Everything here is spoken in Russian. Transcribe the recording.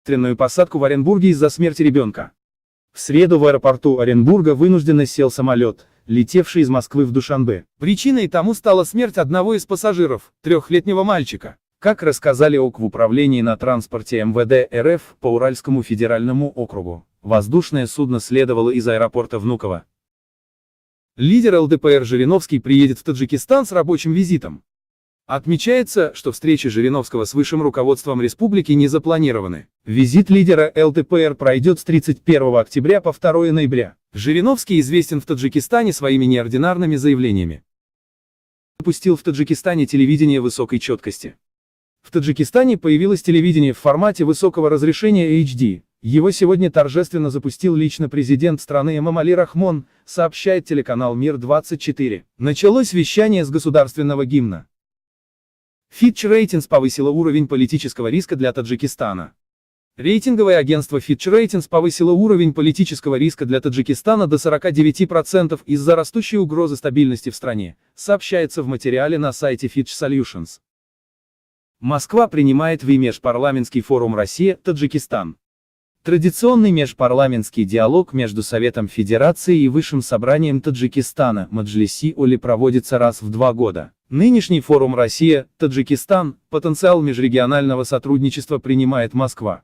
экстренную посадку в Оренбурге из-за смерти ребенка. В среду в аэропорту Оренбурга вынужденно сел самолет, летевший из Москвы в Душанбе. Причиной тому стала смерть одного из пассажиров, 3-летнего мальчика. Как рассказали ОК в управлении на транспорте МВД РФ по Уральскому федеральному округу, воздушное судно следовало из аэропорта Внуково. Лидер ЛДПР Жириновский приедет в Таджикистан с рабочим визитом. Отмечается, что встречи Жириновского с высшим руководством республики не запланированы. Визит лидера ЛДПР пройдет с 31 октября по 2 ноября. Жириновский известен в Таджикистане своими неординарными заявлениями. Запустил в Таджикистане телевидение высокой четкости. В Таджикистане появилось телевидение в формате высокого разрешения HD. Его сегодня торжественно запустил лично президент страны Эмомали Рахмон, сообщает телеканал Мир-24. Началось вещание с государственного гимна. Fitch Ratings повысила уровень политического риска для Таджикистана. Рейтинговое агентство Fitch Ratings повысило уровень политического риска для Таджикистана до 49% из-за растущей угрозы стабильности в стране, сообщается в материале на сайте Fitch Solutions. Москва принимает в межпарламентский форум Россия-Таджикистан. Традиционный межпарламентский диалог между Советом Федерации и Высшим собранием Таджикистана Маджлиси-Оли проводится раз в 2 года. Нынешний форум Россия-Таджикистан, потенциал межрегионального сотрудничества принимает Москва.